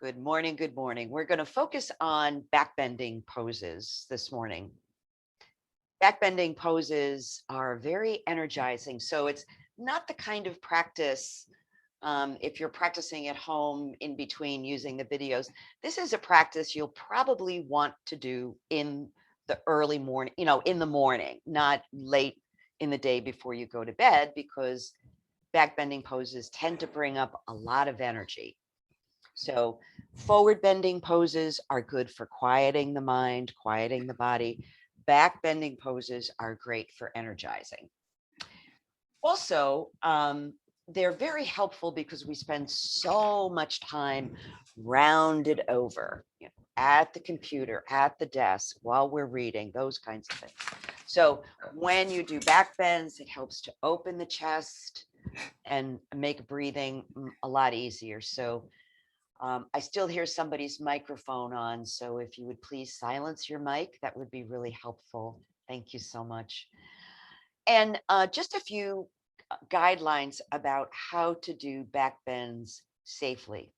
Good morning. Good morning. We're going to focus on backbending poses this morning. Backbending poses are very energizing. So it's not the kind of practice, if you're practicing at home in between using the videos, this is a practice you'll probably want to do in the early morning, in the morning, not late in the day before you go to bed, because backbending poses tend to bring up a lot of energy. So, forward bending poses are good for quieting the mind, quieting the body. Back bending poses are great for energizing. Also, they're very helpful because we spend so much time rounded over, at the computer, at the desk, while we're reading, those kinds of things. So, when you do back bends, it helps to open the chest and make breathing a lot easier. So, I still hear somebody's microphone on, so if you would please silence your mic, that would be really helpful. Thank you so much. And just a few guidelines about how to do back bends safely.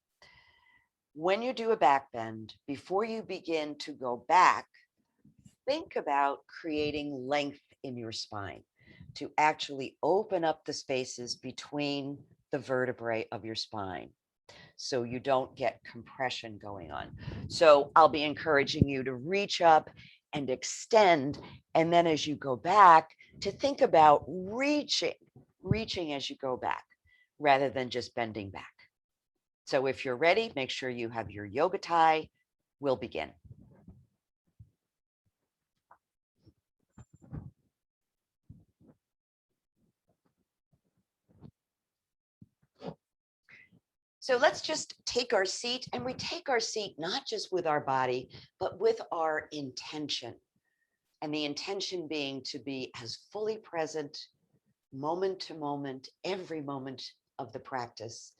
When you do a back bend, before you begin to go back, think about creating length in your spine to actually open up the spaces between the vertebrae of your spine, so you don't get compression going on. So I'll be encouraging you to reach up and extend. And then as you go back, to think about reaching as you go back rather than just bending back. So if you're ready, make sure you have your yoga tie. We'll begin. So let's just take our seat, and we take our seat not just with our body, but with our intention. And the intention being to be as fully present, moment to moment, every moment of the practice,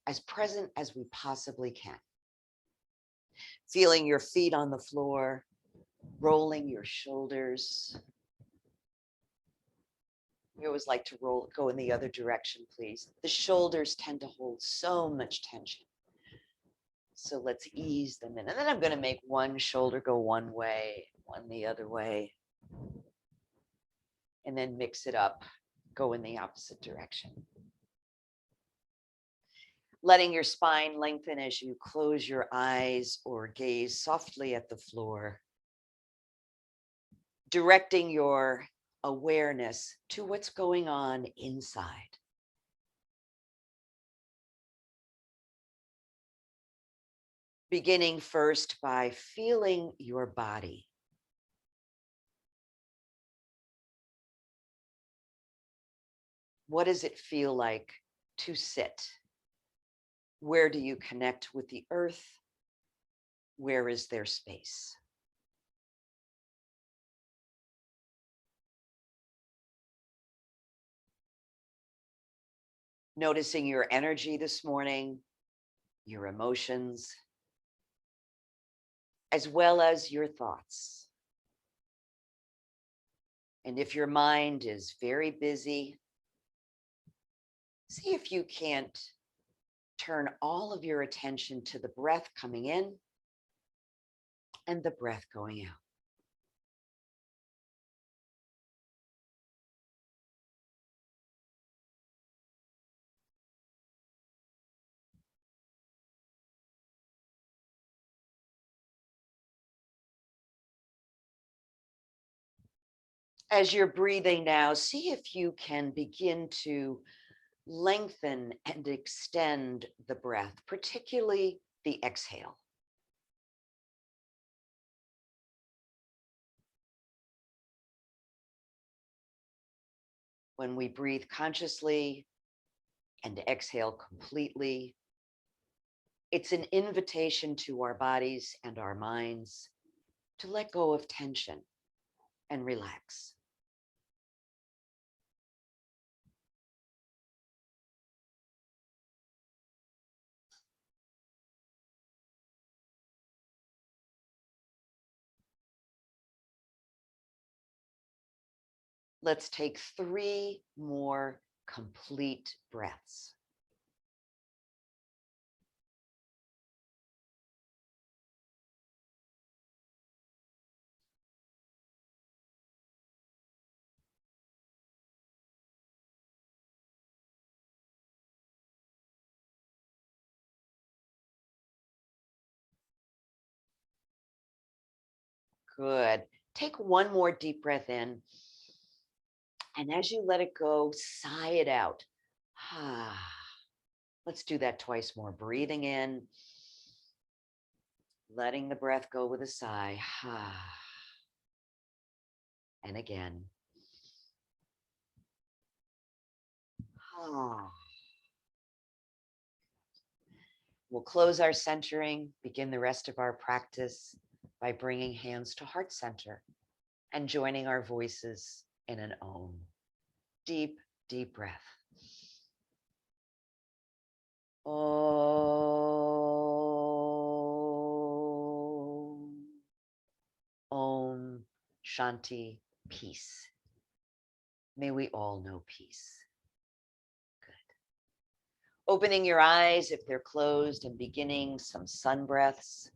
as present as we possibly can. Feeling your feet on the floor, rolling your shoulders. We always like to go in the other direction, please. The shoulders tend to hold so much tension. So let's ease them in. And then I'm going to make one shoulder go one way, one the other way. And then mix it up, go in the opposite direction. Letting your spine lengthen as you close your eyes or gaze softly at the floor. Directing your awareness to what's going on inside. Beginning first by feeling your body. What does it feel like to sit? Where do you connect with the earth? Where is there space? Noticing your energy this morning, your emotions, as well as your thoughts. And if your mind is very busy, see if you can't turn all of your attention to the breath coming in and the breath going out. As you're breathing now, see if you can begin to lengthen and extend the breath, particularly the exhale. When we breathe consciously and exhale completely, it's an invitation to our bodies and our minds to let go of tension and relax. Let's take 3 more complete breaths. Good. Take one more deep breath in. And as you let it go, sigh it out. Let's do that twice more. Breathing in, letting the breath go with a sigh. And again. We'll close our centering, begin the rest of our practice by bringing hands to heart center and joining our voices in an Om. Deep, deep breath. Om. Om. Shanti. Peace. May we all know peace. Good. Opening your eyes if they're closed and beginning some sun breaths.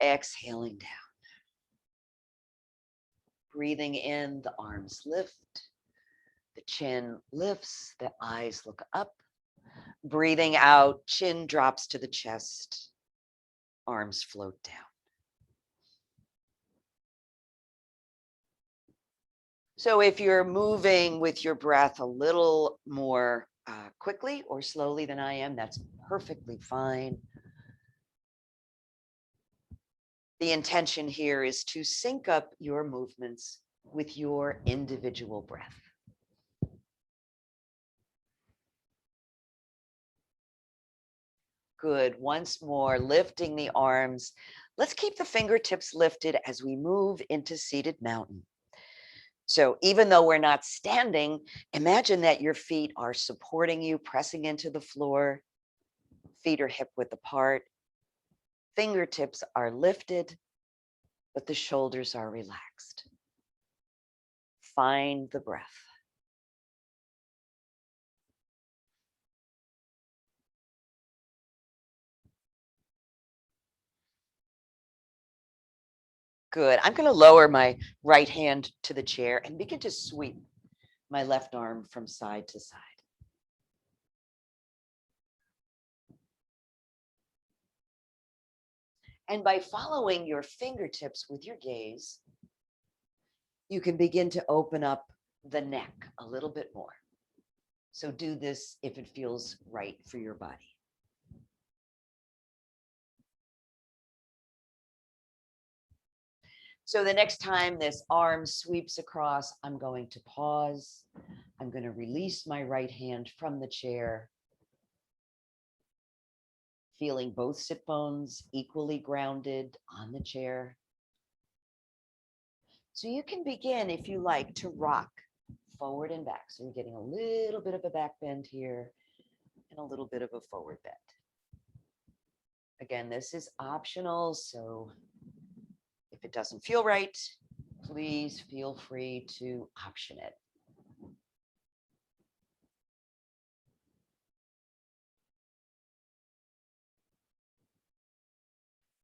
Exhaling down. Breathing in, the arms lift, the chin lifts, the eyes look up. Breathing out, chin drops to the chest, arms float down. So if you're moving with your breath a little more quickly or slowly than I am, that's perfectly fine. The intention here is to sync up your movements with your individual breath. Good. Once more, lifting the arms. Let's keep the fingertips lifted as we move into seated mountain. So even though we're not standing, imagine that your feet are supporting you, pressing into the floor. Feet are hip width apart. Fingertips are lifted, but the shoulders are relaxed. Find the breath. Good. I'm going to lower my right hand to the chair and begin to sweep my left arm from side to side. And by following your fingertips with your gaze, you can begin to open up the neck a little bit more. So do this if it feels right for your body. So the next time this arm sweeps across, I'm going to pause. I'm going to release my right hand from the chair, feeling both sit bones equally grounded on the chair. So you can begin, if you like, to rock forward and back. So you're getting a little bit of a back bend here and a little bit of a forward bend. Again, this is optional, so if it doesn't feel right, please feel free to option it.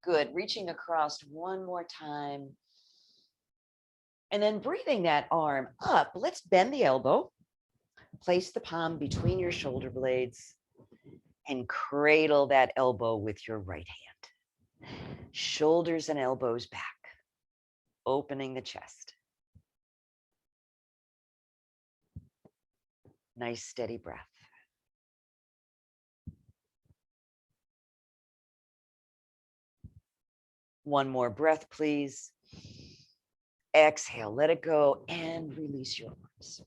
Good. Reaching across one more time. And then breathing that arm up. Let's bend the elbow. Place the palm between your shoulder blades and cradle that elbow with your right hand. Shoulders and elbows back. Opening the chest. Nice steady breath. One more breath, please. Exhale, let it go and release your arms.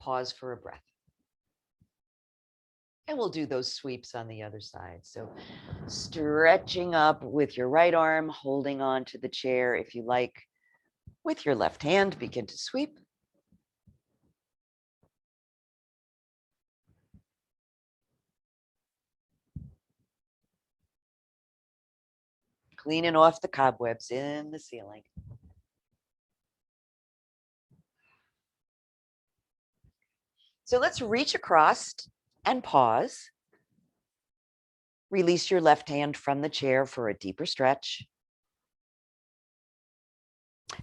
Pause for a breath. And we'll do those sweeps on the other side. So stretching up with your right arm, holding on to the chair if you like. With your left hand, begin to sweep. Cleaning off the cobwebs in the ceiling. So let's reach across and pause. Release your left hand from the chair for a deeper stretch.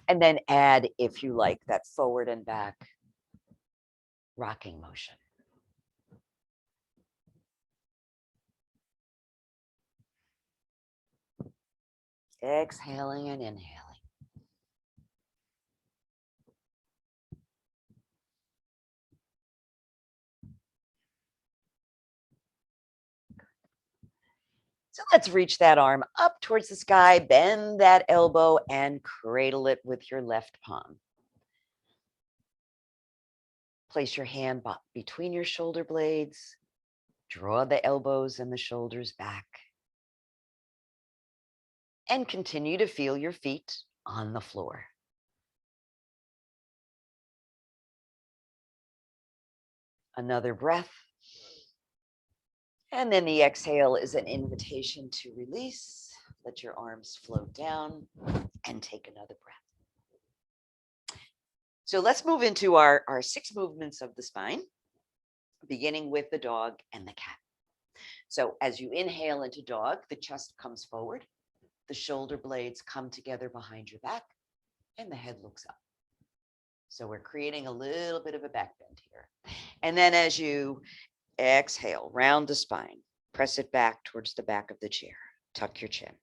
And then add, if you like, that forward and back rocking motion. exhaling and inhaling. So let's reach that arm up towards the sky, bend that elbow and cradle it with your left palm. Place your hand between your shoulder blades. Draw the elbows and the shoulders back. And continue to feel your feet on the floor. Another breath. And then the exhale is an invitation to release. Let your arms float down and take another breath. So let's move into our 6 movements of the spine, beginning with the dog and the cat. So as you inhale into dog, the chest comes forward, the shoulder blades come together behind your back, and the head looks up. So we're creating a little bit of a back bend here. And then as you exhale, round the spine, press it back towards the back of the chair. Tuck your chin.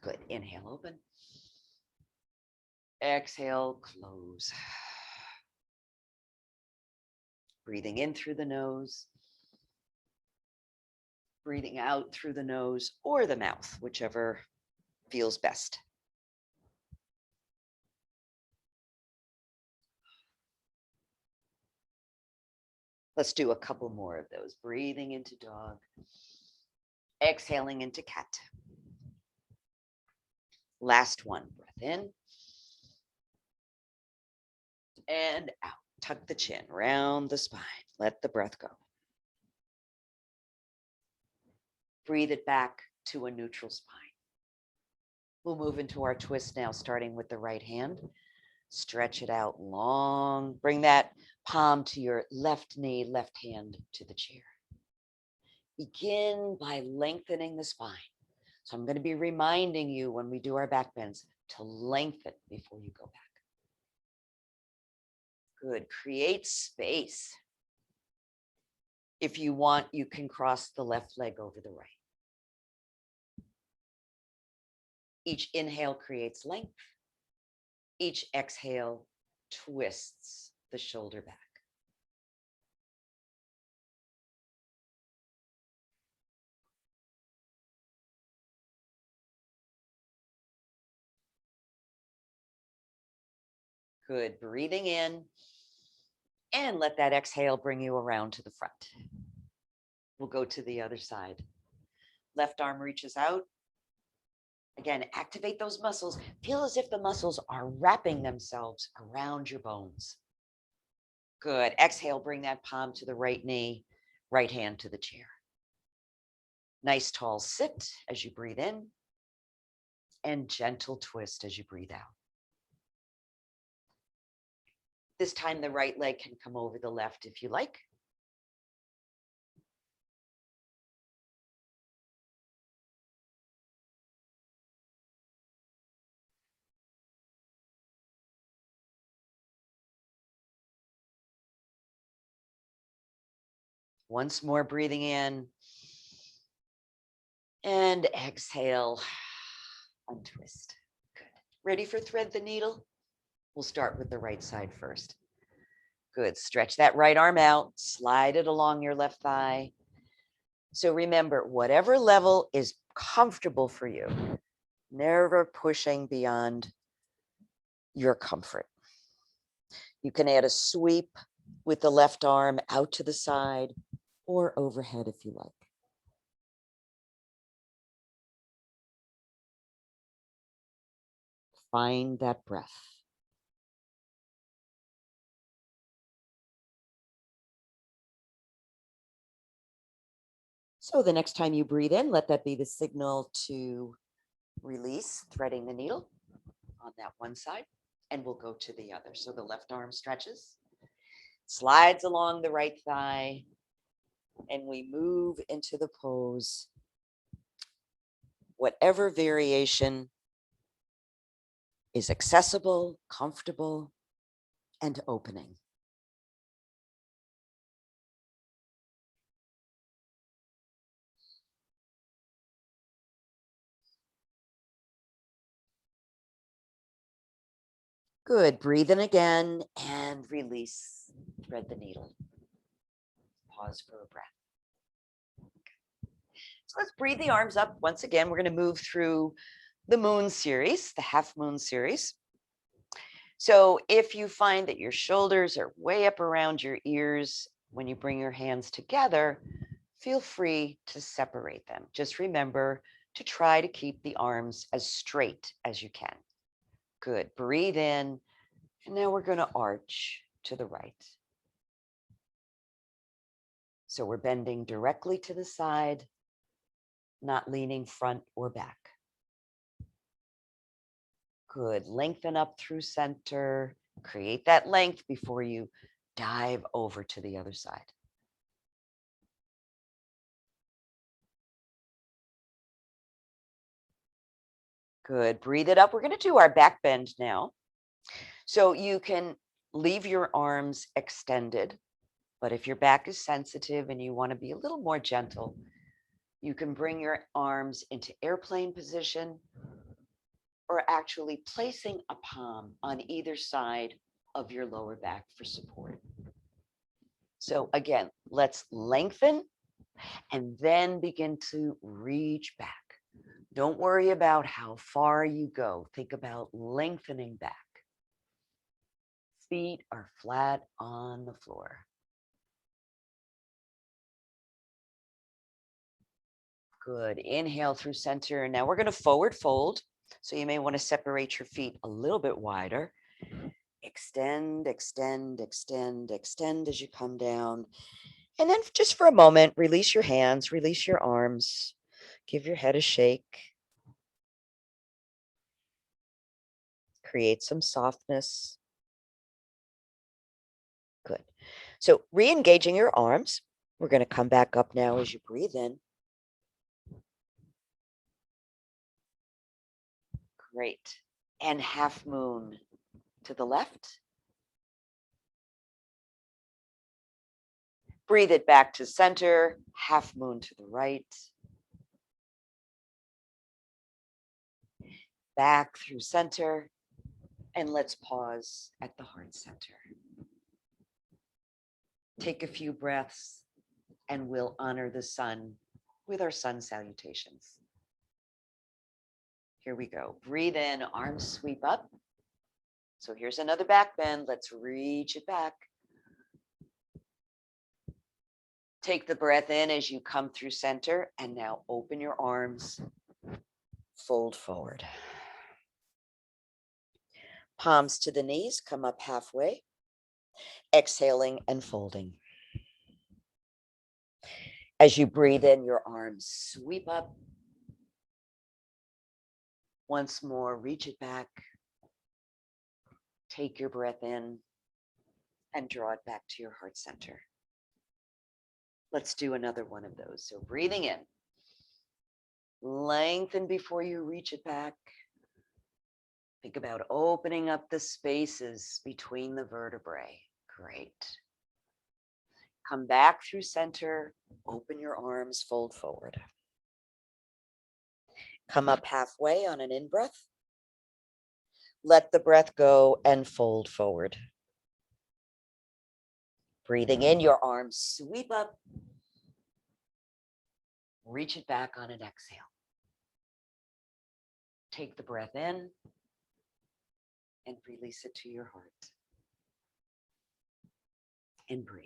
Good. Inhale, open. Exhale, close. Breathing in through the nose. Breathing out through the nose or the mouth, whichever feels best. Let's do a couple more of those. Breathing into dog. Exhaling into cat. Last one. Breath in. And out. Tuck the chin, round the spine. Let the breath go. Breathe it back to a neutral spine. We'll move into our twist now, starting with the right hand. Stretch it out long. Bring that palm to your left knee, left hand to the chair. Begin by lengthening the spine. So I'm going to be reminding you when we do our back bends to lengthen before you go back. Good. Create space. If you want, you can cross the left leg over the right. Each inhale creates length. Each exhale twists the shoulder back. Good. Breathing in. And let that exhale bring you around to the front. We'll go to the other side. Left arm reaches out. Again, activate those muscles. Feel as if the muscles are wrapping themselves around your bones. Good. Exhale, bring that palm to the right knee, right hand to the chair. Nice tall sit as you breathe in, and gentle twist as you breathe out. This time, the right leg can come over the left if you like. Once more, breathing in and exhale, untwist. Good. Ready for thread the needle? We'll start with the right side first. Good. Stretch that right arm out, slide it along your left thigh. So remember, whatever level is comfortable for you, never pushing beyond your comfort. You can add a sweep with the left arm out to the side or overhead if you like. Find that breath. So the next time you breathe in, let that be the signal to release, threading the needle on that one side, and we'll go to the other. So the left arm stretches, slides along the right thigh, and we move into the pose. Whatever variation is accessible, comfortable, and opening. Good. Breathe in again and release. Thread the needle. Pause for a breath. So let's breathe the arms up. Once again, we're going to move through the moon series, the half moon series. So if you find that your shoulders are way up around your ears when you bring your hands together, feel free to separate them. Just remember to try to keep the arms as straight as you can. Good. Breathe in. And now we're going to arch to the right. So we're bending directly to the side, not leaning front or back. Good. Lengthen up through center. Create that length before you dive over to the other side. Good. Breathe it up. We're going to do our back bend now. So you can leave your arms extended, but if your back is sensitive and you want to be a little more gentle, you can bring your arms into airplane position or actually placing a palm on either side of your lower back for support. So again, let's lengthen and then begin to reach back. Don't worry about how far you go. Think about lengthening back. Feet are flat on the floor. Good. Inhale through center. Now we're going to forward fold. So you may want to separate your feet a little bit wider. Extend, extend, extend, extend as you come down. And then just for a moment, release your hands, release your arms. Give your head a shake. Create some softness. Good. So re-engaging your arms. We're going to come back up now as you breathe in. Great. And half moon to the left. Breathe it back to center. Half moon to the right. Back through center. And let's pause at the heart center. Take a few breaths and we'll honor the sun with our sun salutations. Here we go. Breathe in, arms sweep up. So here's another back bend. Let's reach it back. Take the breath in as you come through center and now open your arms, fold forward. Palms to the knees, come up halfway. Exhaling and folding. As you breathe in, your arms sweep up. Once more, reach it back. Take your breath in and draw it back to your heart center. Let's do another one of those. So breathing in. Lengthen before you reach it back. Think about opening up the spaces between the vertebrae. Great. Come back through center. Open your arms, fold forward. Come up halfway on an in-breath. Let the breath go and fold forward. Breathing in, your arms sweep up. Reach it back on an exhale. Take the breath in and release it to your heart. And breathe.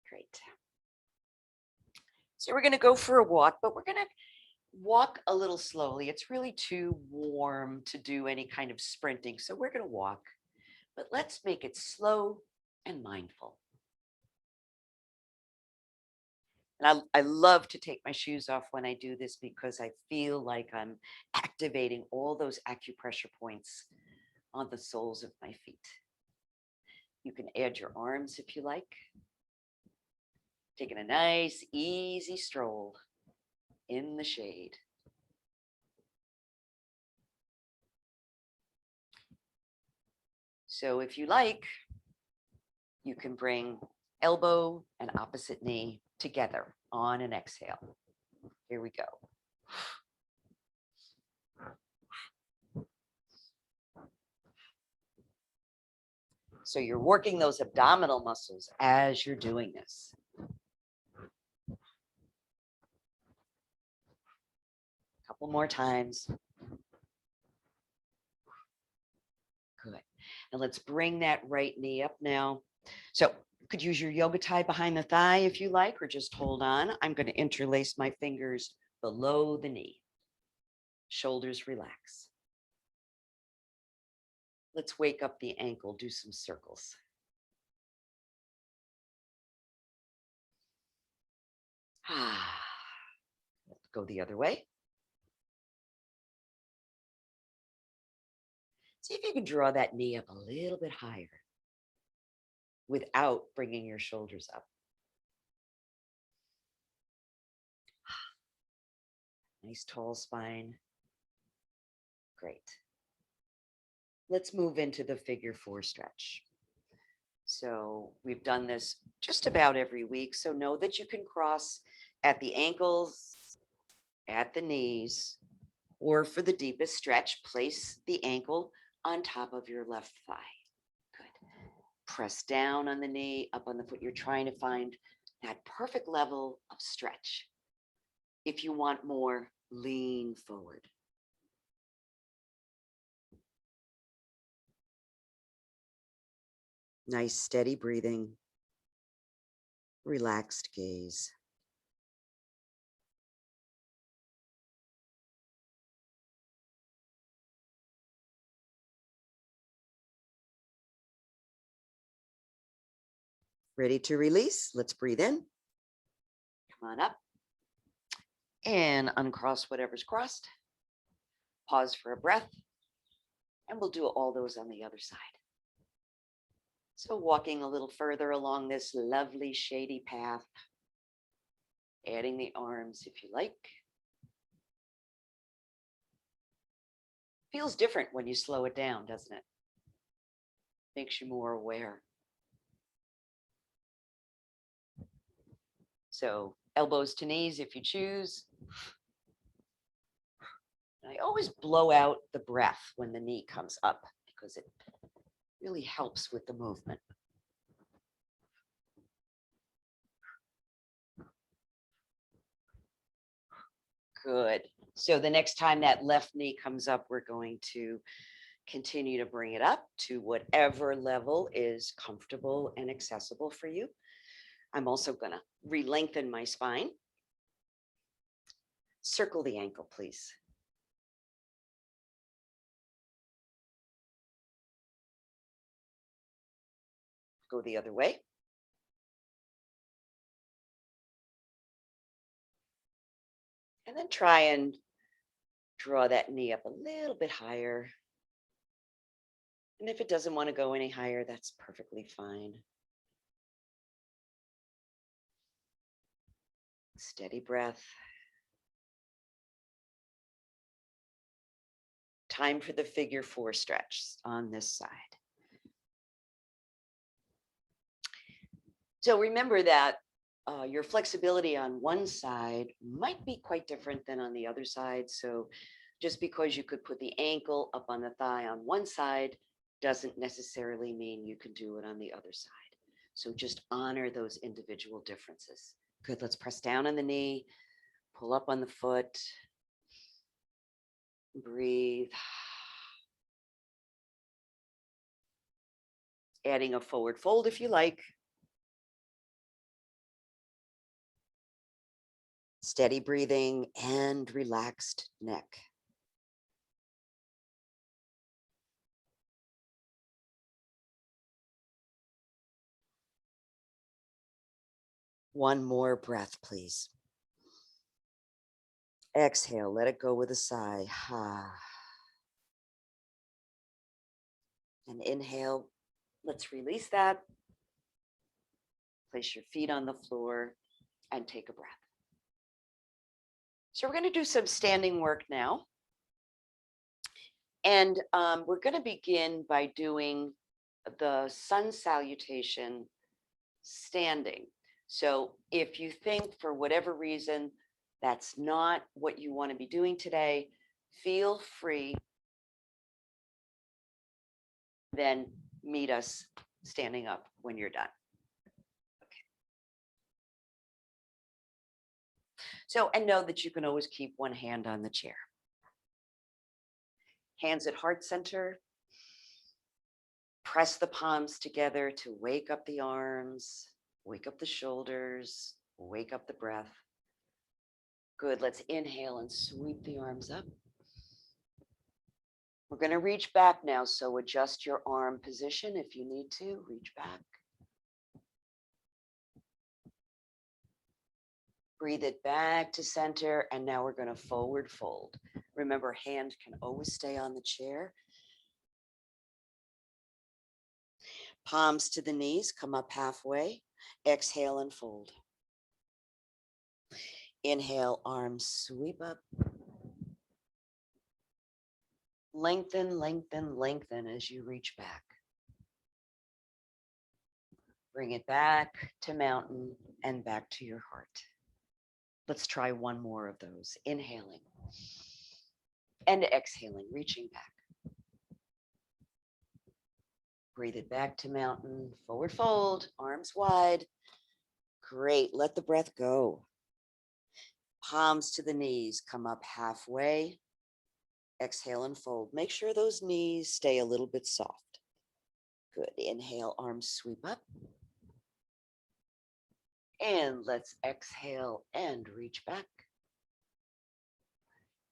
Great. So we're going to go for a walk, but we're going to walk a little slowly. It's really too warm to do any kind of sprinting. So we're going to walk, but let's make it slow and mindful. And I love to take my shoes off when I do this because I feel like I'm activating all those acupressure points on the soles of my feet. You can add your arms if you like. Taking a nice, easy stroll in the shade. So if you like, you can bring elbow and opposite knee together on an exhale. Here we go. So you're working those abdominal muscles as you're doing this. A couple more times. Good. And let's bring that right knee up now. So you could use your yoga tie behind the thigh if you like, or just hold on. I'm going to interlace my fingers below the knee. Shoulders relax. Let's wake up the ankle, do some circles. Let's go the other way. See if you can draw that knee up a little bit higher without bringing your shoulders up. Nice tall spine. Great. Let's move into the figure 4 stretch. So we've done this just about every week. So know that you can cross at the ankles, at the knees, or for the deepest stretch, place the ankle on top of your left thigh. Good. Press down on the knee, up on the foot. You're trying to find that perfect level of stretch. If you want more, lean forward. Nice, steady breathing. Relaxed gaze. Ready to release? Let's breathe in. Come on up. And uncross whatever's crossed. Pause for a breath. And we'll do all those on the other side. So walking a little further along this lovely shady path, adding the arms if you like. Feels different when you slow it down, doesn't it? Makes you more aware. So elbows to knees if you choose. I always blow out the breath when the knee comes up because it really helps with the movement. Good. So the next time that left knee comes up, we're going to continue to bring it up to whatever level is comfortable and accessible for you. I'm also going to re-lengthen my spine. Circle the ankle, please. Go the other way. And then try and draw that knee up a little bit higher. And if it doesn't want to go any higher, that's perfectly fine. Steady breath. Time for the figure 4 stretch on this side. So remember that your flexibility on one side might be quite different than on the other side. So just because you could put the ankle up on the thigh on one side doesn't necessarily mean you can do it on the other side. So just honor those individual differences. Good. Let's press down on the knee, pull up on the foot, breathe. Adding a forward fold if you like. Steady breathing and relaxed neck. One more breath, please. Exhale, let it go with a sigh. And inhale, let's release that. Place your feet on the floor and take a breath. So we're going to do some standing work now. And we're going to begin by doing the sun salutation standing. So if you think for whatever reason that's not what you want to be doing today, feel free. Then meet us standing up when you're done. Okay. So, and know that you can always keep one hand on the chair. Hands at heart center. Press the palms together to wake up the arms, wake up the shoulders, wake up the breath. Good. Let's inhale and sweep the arms up. We're going to reach back now, so adjust your arm position if you need to. Reach back. Breathe it back to center, and now we're going to forward fold. Remember, hand can always stay on the chair. Palms to the knees, come up halfway. Exhale and fold. Inhale, arms sweep up. Lengthen, lengthen, lengthen as you reach back. Bring it back to mountain and back to your heart. Let's try one more of those. Inhaling and exhaling, reaching back. Breathe it back to mountain, forward fold, arms wide. Great, let the breath go. Palms to the knees, come up halfway. Exhale and fold. Make sure those knees stay a little bit soft. Good, inhale, arms sweep up. And let's exhale and reach back.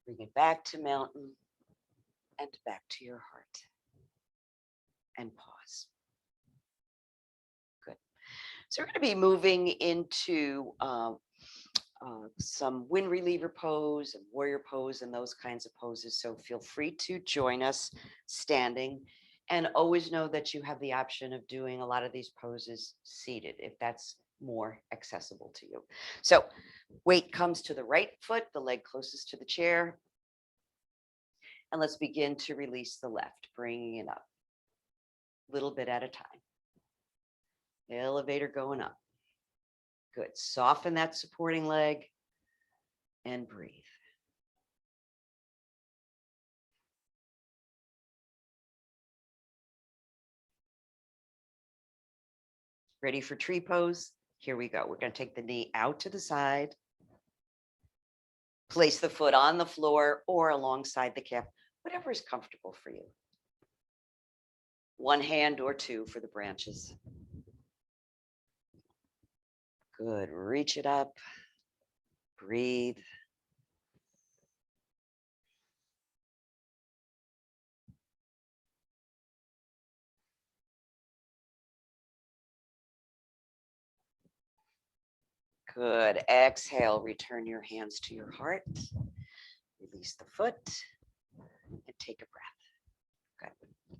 Bring it back to mountain and back to your heart. And pause. Good. So we're going to be moving into some wind reliever pose and warrior pose and those kinds of poses. So feel free to join us standing, and always know that you have the option of doing a lot of these poses seated if that's more accessible to you. So weight comes to the right foot, the leg closest to the chair. And let's begin to release the left, bringing it up a little bit at a time. Elevator going up. Good. Soften that supporting leg and breathe. Ready for tree pose? Here we go. We're going to take the knee out to the side. Place the foot on the floor or alongside the calf, whatever is comfortable for you. One hand or two for the branches. Good. Reach it up. Breathe. Good. Exhale. Return your hands to your heart. Release the foot and take a breath. Good.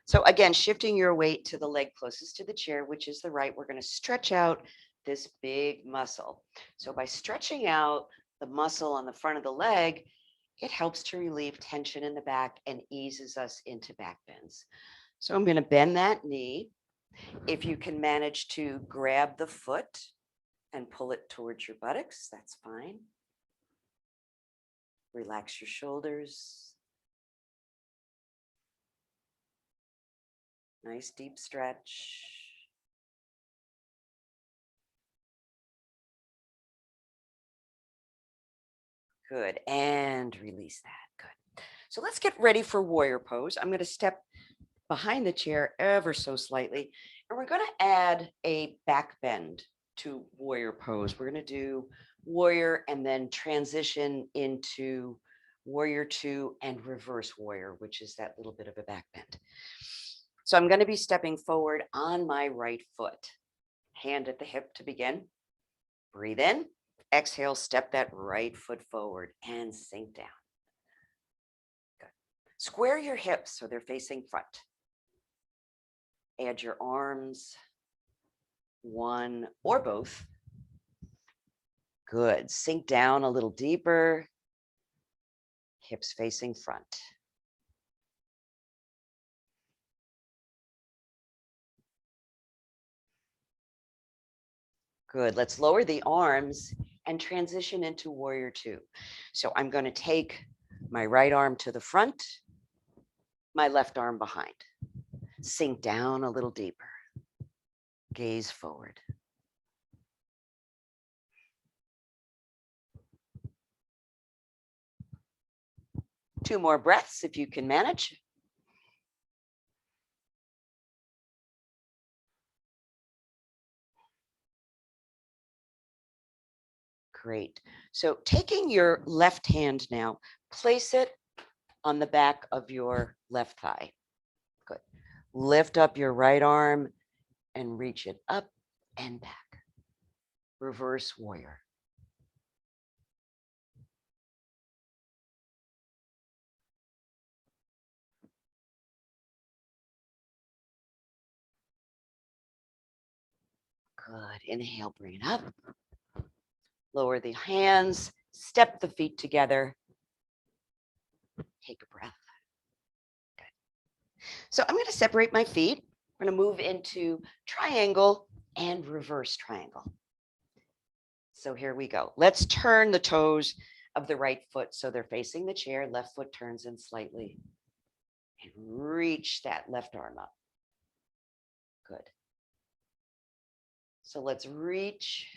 So again, shifting your weight to the leg closest to the chair, which is the right, we're going to stretch out this big muscle. So by stretching out the muscle on the front of the leg, it helps to relieve tension in the back and eases us into back bends. So I'm going to bend that knee. If you can manage to grab the foot and pull it towards your buttocks, that's fine. Relax your shoulders. Nice deep stretch. Good. And release that. Good. So let's get ready for warrior pose. I'm going to step behind the chair ever so slightly, and we're going to add a back bend to warrior pose. We're going to do warrior and then transition into warrior two and reverse warrior, which is that little bit of a back bend. So I'm going to be stepping forward on my right foot, hand at the hip to begin. Breathe in, exhale, step that right foot forward and sink down. Good. Square your hips so they're facing front. Add your arms, one or both. Good. Sink down a little deeper. Hips facing front. Good. Let's lower the arms and transition into warrior two. So I'm going to take my right arm to the front, my left arm behind. Sink down a little deeper. Gaze forward. Two more breaths if you can manage. Great. So taking your left hand now, place it on the back of your left thigh. Good. Lift up your right arm and reach it up and back. Reverse warrior. Good. Inhale, bring it up. Lower the hands, step the feet together. Take a breath. Good. So I'm going to separate my feet. I'm going to move into triangle and reverse triangle. So here we go. Let's turn the toes of the right foot so they're facing the chair. Left foot turns in slightly. And reach that left arm up. Good. So let's reach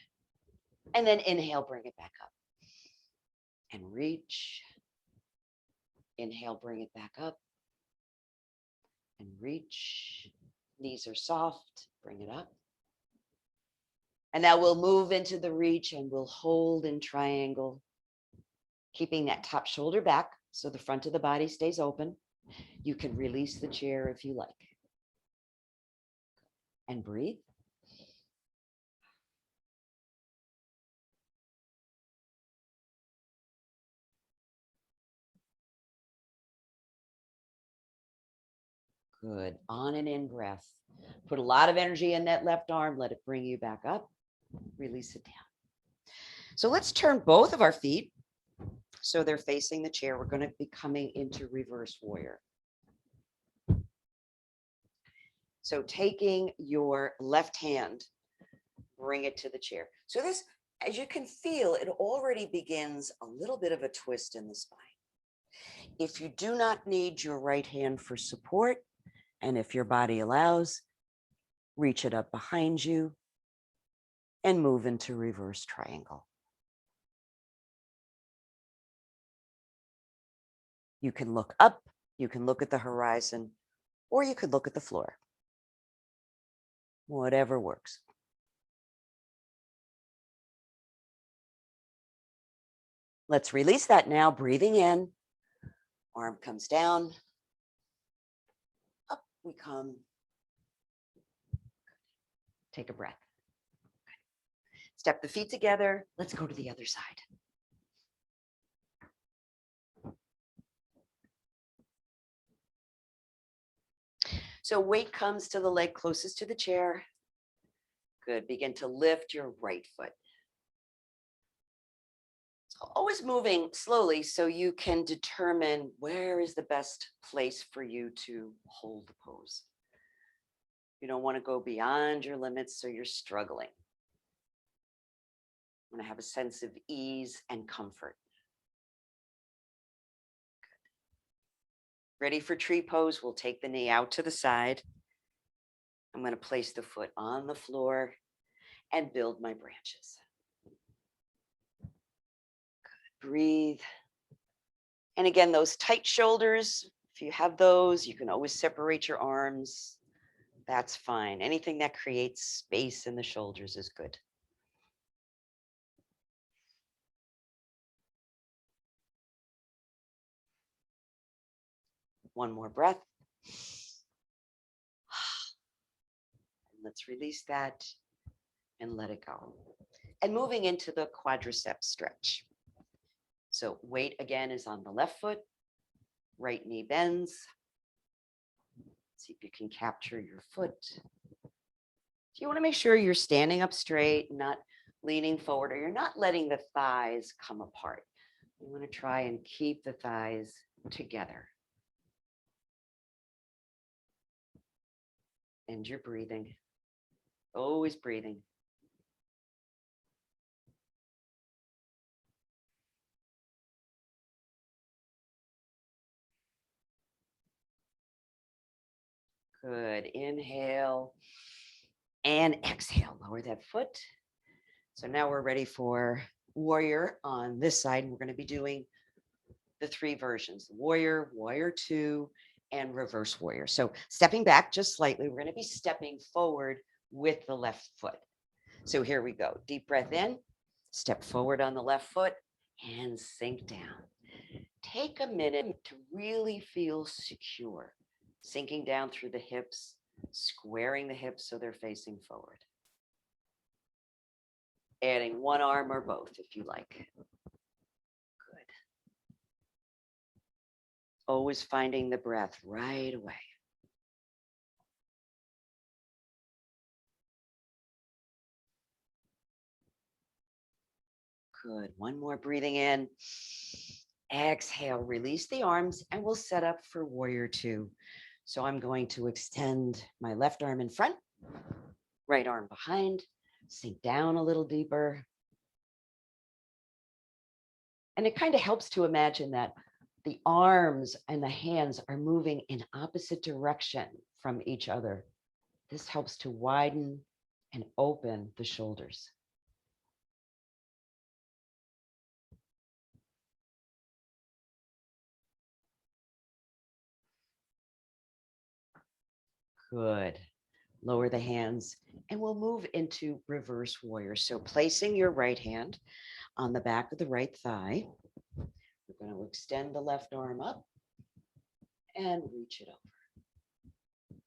and then inhale, bring it back up. And reach. Inhale, bring it back up. And reach. Knees are soft. Bring it up. And now we'll move into the reach and we'll hold in triangle, keeping that top shoulder back so the front of the body stays open. You can release the chair if you like. And breathe. Good. On and in breath. Put a lot of energy in that left arm. Let it bring you back up. Release it down. So let's turn both of our feet so they're facing the chair. We're going to be coming into reverse warrior. So taking your left hand, bring it to the chair. So this, as you can feel, it already begins a little bit of a twist in the spine. If you do not need your right hand for support, and if your body allows, reach it up behind you and move into reverse triangle. You can look up, you can look at the horizon, or you could look at the floor. Whatever works. Let's release that now, breathing in. Arm comes down. Up we come. Take a breath. Step the feet together. Let's go to the other side. So weight comes to the leg closest to the chair. Good. Begin to lift your right foot. So always moving slowly so you can determine where is the best place for you to hold the pose. You don't want to go beyond your limits so you're struggling. You want to have a sense of ease and comfort. Ready for tree pose, we'll take the knee out to the side. I'm going to place the foot on the floor and build my branches. Good. Breathe. And again, those tight shoulders, if you have those, you can always separate your arms. That's fine. Anything that creates space in the shoulders is good. One more breath. Let's release that and let it go. And moving into the quadriceps stretch. So weight again is on the left foot, right knee bends. See if you can capture your foot. You want to make sure you're standing up straight, not leaning forward, or you're not letting the thighs come apart. You want to try and keep the thighs together. And you're breathing. Always breathing. Good. Inhale and exhale. Lower that foot. So now we're ready for warrior on this side. We're going to be doing the 3 versions: warrior, warrior 2, and reverse warrior. So stepping back just slightly, we're going to be stepping forward with the left foot. So here we go. Deep breath in, step forward on the left foot, and sink down. Take a minute to really feel secure, sinking down through the hips, squaring the hips so they're facing forward. Adding one arm or both if you like. Good. Always finding the breath right away. Good. One more breathing in. Exhale, release the arms, and we'll set up for warrior 2. So I'm going to extend my left arm in front, right arm behind, sink down a little deeper. And it kind of helps to imagine that the arms and the hands are moving in opposite direction from each other. This helps to widen and open the shoulders. Good. Lower the hands and we'll move into reverse warrior. So placing your right hand on the back of the right thigh, we're going to extend the left arm up and reach it over,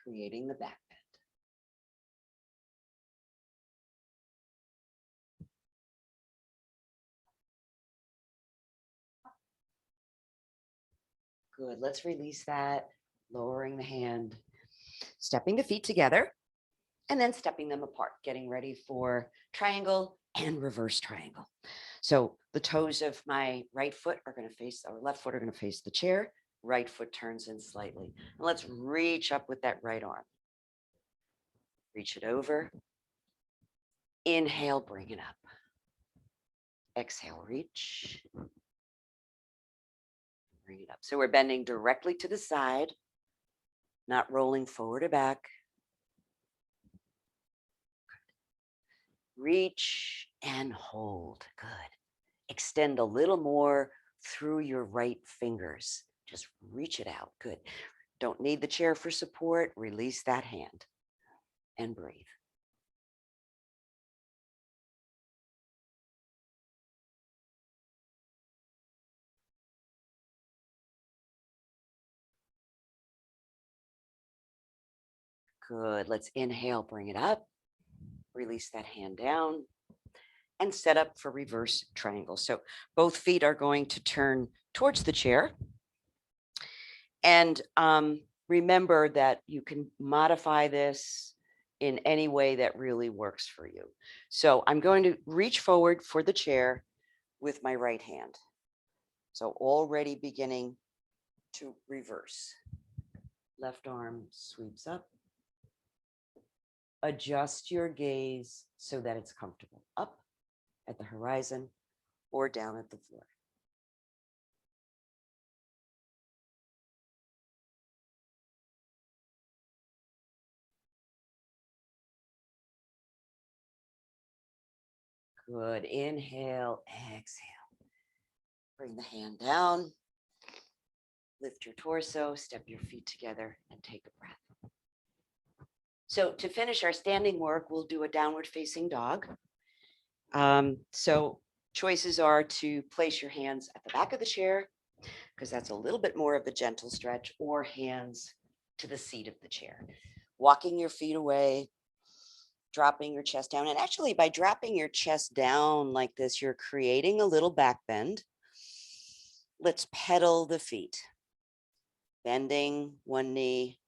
creating the back bend. Good. Let's release that, lowering the hand, stepping the feet together, and then stepping them apart, getting ready for triangle and reverse triangle. So the toes of my right foot are going to face, or left foot are going to face the chair. Right foot turns in slightly. And let's reach up with that right arm. Reach it over. Inhale, bring it up. Exhale, reach. Bring it up. So we're bending directly to the side, not rolling forward or back. Reach and hold. Good. Extend a little more through your right fingers. Just reach it out. Good. Don't need the chair for support. Release that hand and breathe. Good. Let's inhale, bring it up. Release that hand down and set up for reverse triangle. So both feet are going to turn towards the chair. And remember that you can modify this in any way that really works for you. So I'm going to reach forward for the chair with my right hand. So already beginning to reverse. Left arm sweeps up. Adjust your gaze so that it's comfortable. Up at the horizon or down at the floor. Good. Inhale, exhale. Bring the hand down. Lift your torso, step your feet together, and take a breath. So to finish our standing work, we'll do a downward facing dog. So choices are to place your hands at the back of the chair, because that's a little bit more of a gentle stretch, or hands to the seat of the chair. Walking your feet away, dropping your chest down. And actually, by dropping your chest down like this, you're creating a little back bend. Let's pedal the feet. Bending one knee,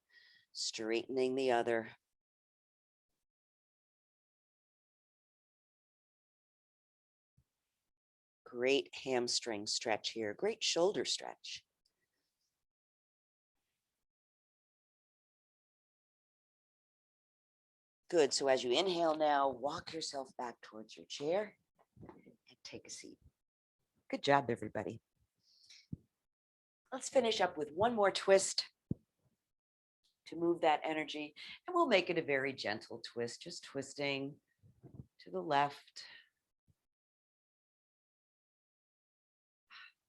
straightening the other. Great hamstring stretch here. Great shoulder stretch. Good. So as you inhale now, walk yourself back towards your chair and take a seat. Good job, everybody. Let's finish up with one more twist to move that energy. And we'll make it a very gentle twist, just twisting to the left.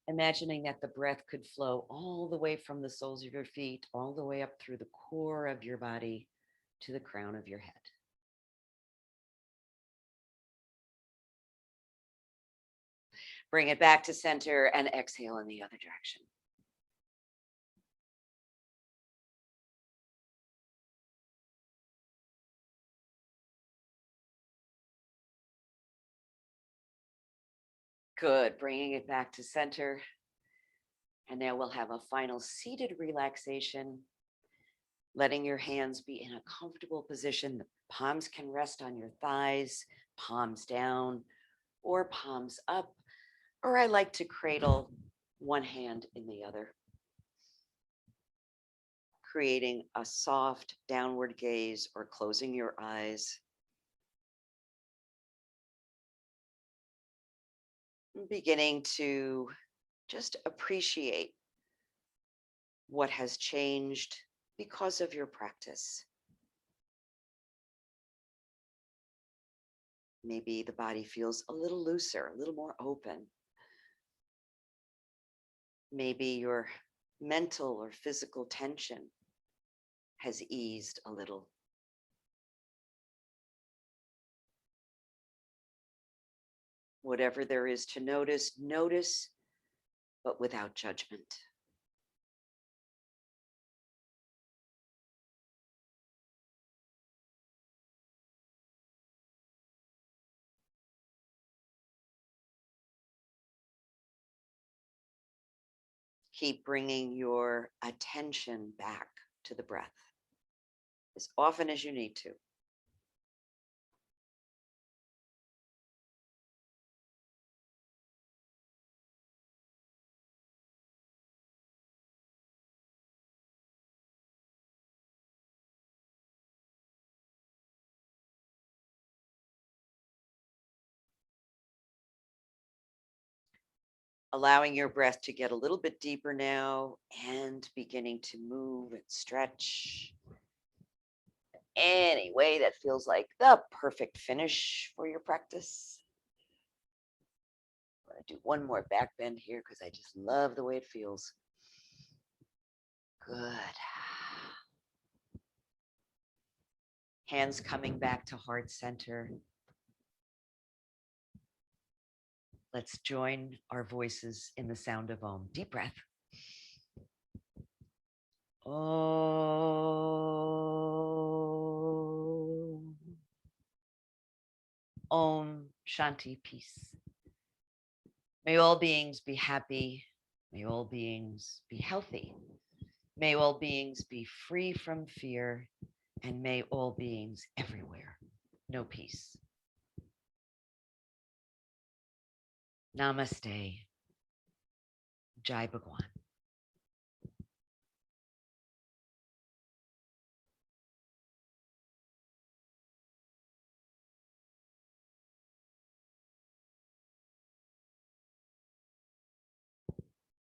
Imagining that the breath could flow all the way from the soles of your feet, all the way up through the core of your body to the crown of your head. Bring it back to center and exhale in the other direction. Good. Bringing it back to center. And now we'll have a final seated relaxation, letting your hands be in a comfortable position. The palms can rest on your thighs, palms down, or palms up. Or I like to cradle one hand in the other, creating a soft downward gaze or closing your eyes. Beginning to just appreciate what has changed because of your practice. Maybe the body feels a little looser, a little more open. Maybe your mental or physical tension has eased a little. Whatever there is to notice, notice, but without judgment. Keep bringing your attention back to the breath as often as you need to. Allowing your breath to get a little bit deeper now and beginning to move and stretch any way that feels like the perfect finish for your practice. I'm going to do one more back bend here because I just love the way it feels. Good. Hands coming back to heart center. Let's join our voices in the sound of Om. Deep breath. Om. Om Shanti, peace. May all beings be happy. May all beings be healthy. May all beings be free from fear. And may all beings everywhere know peace. Namaste. Jai Bhagwan.